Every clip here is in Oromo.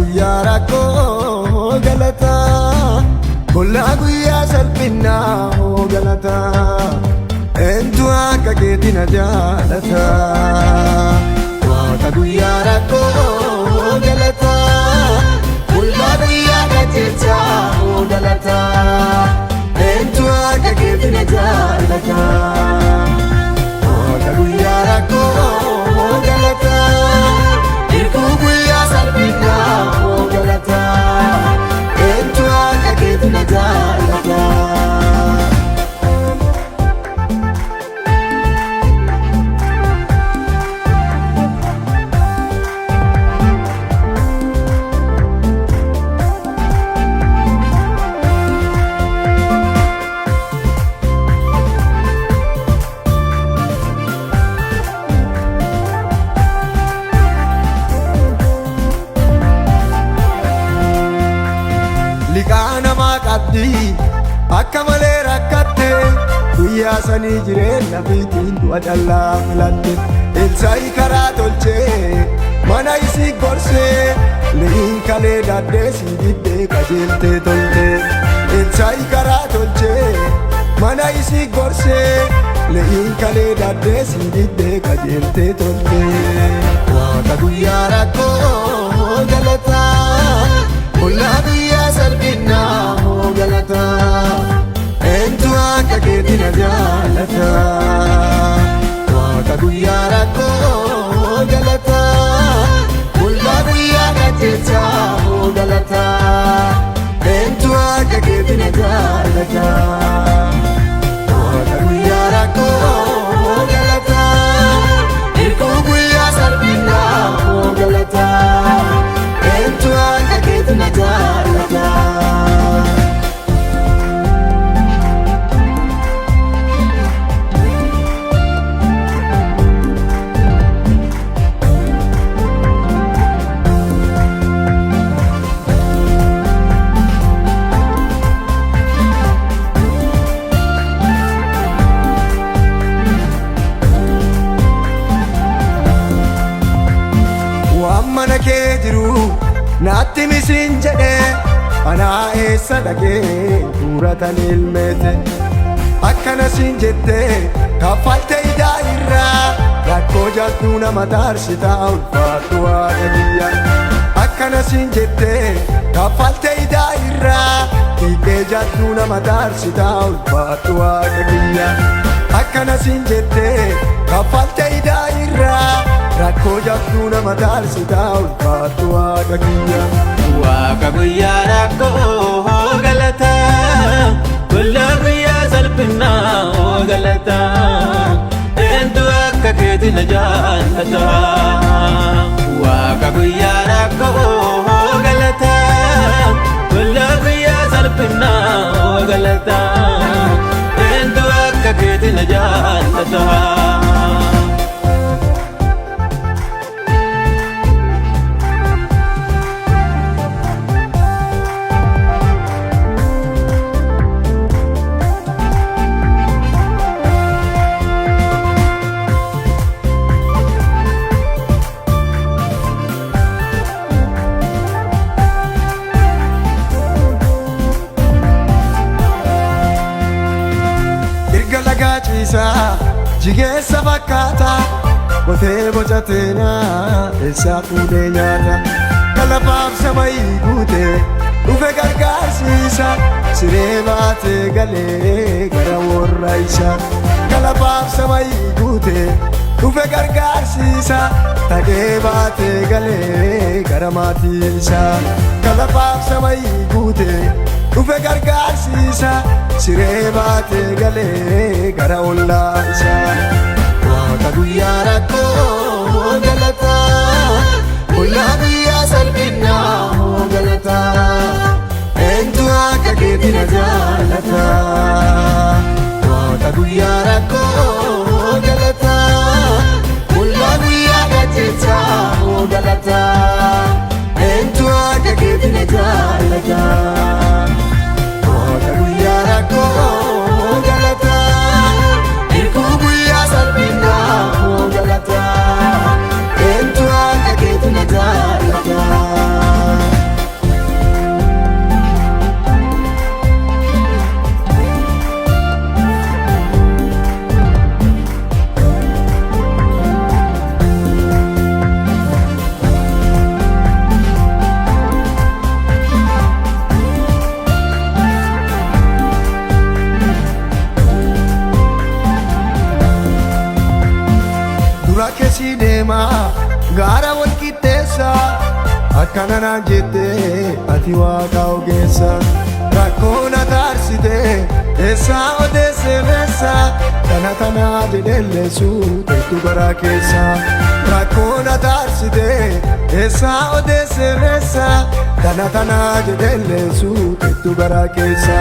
guyyaa rakkoo galata, bollaa guyyaa salphinaa galata, eentu akka keetti na jaalata. Waaqa guyyaa rakkoo galata, bollaa guyyaa qajeelchaa galata, eentu akka keetti na jaalata. Waaqa guyyaa rakkoo galata, hirkuu guyyaa salphinaa galata, eentu akka keetti na jaalata. Liqaa namaa qabdi akka malee rakkatte, guyyaa sanii jireenya fiitiin du'a callaa filatte. Ilsaayi karaa tolchee mana isii gorsee, liin kalee daddee sii diddee qajeeltee tolte. Ilsaayi karaa tolchee mana isii gorsee, liin kalee daddee sii diddee qajeeltee tolte. Waaqa guyyaa rakkoo galata, bollaa guyyaa salphinaa galata, eentu akka keetti na jaalata. Waaqa guyyaa rakkoo galata, bollaa guyyaa qajeelchaa galata, eentu akka keetti na jaalata. Waaqa guyyaa rakkoo galata, hirkuu guyyaa salphinaa galata, eentu akka keetti na jaalata. Waan mana kee jiru naatti misiin jedhee, anaa eessa dhaqee tuuratan ilmeete. Akkana siin jettee kaffaltee idaa irraa, rakkoo jaaltuu nama taarsitaa ulfaatu waaqa kiyya. Akkana siin jettee kaffaltee idaa irraa, hiikee jaaltuu nama taarsitaa ulfaatu waaqa kiyya. Akkana siin jettee kaffaltee idaa irraa, rakkoo jaaltuu nama taarsitaa ulfaatu waaqa kiyya. Waaqa guyyaa rakkoo galata, bollaa guyyaa salphinaa galata, eentu akka keetti na jaalata. Waaqa guyyaa rakkoo galata, bollaa guyyaa salphinaa galata, eentu akka keetti na jaalata. Jigeessa fakkaata qotee boca teenaa, eessaa fuudhee nyaata. Kalafaaf samayii guutee dhufe gargaarsiisa, siree baatee galee gara warra isaa. Kalafaaf samayii guutee dhufe gargaarsiisa, tagee baatee galee gara maatii isaa. Kalafaaf samayii guutee dhufe gargaarsiisa, siree baatee galee gara ollaa isaa. Waaqa guyyaa rakkoo galata, bollaa guyyaa salphinaa galata, eentu akka keetti na jaalata. Waaqa guyyaa rakkoo galata, bollaa guyyaa qajeelchaa galata, eentu akka keetti na jaalata. Waaqa guyyaa rakkoo galata, hirkuu guyyaa salphinaa galata, eentu akka keetti na jaalata. gaara wal qixxeessa akkana naan jette ati waaqa ogeessa rakkoo na taarsite eessaa odeesse meessa kana tanaa jedhelleessu teettu garaa keessa rakkoo na taarsite eessaa odeesse meessa kana tanaa jedhelleessu teettu garaa keessa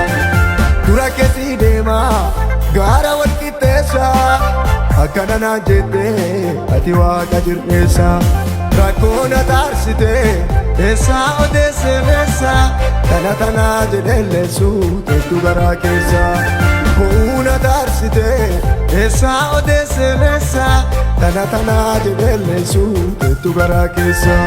dura keessi deema gaara wal qixxeessa akkana naan jette ati waaqa jir'eessa rakkoo na taarsite eessaa odeesse meessa kana tanaa jedhelleessu teettu garaa keessa bo'uu na taarsite eessaa odeesse meessa kana tanaa jedhelleessu teettu garaa keessa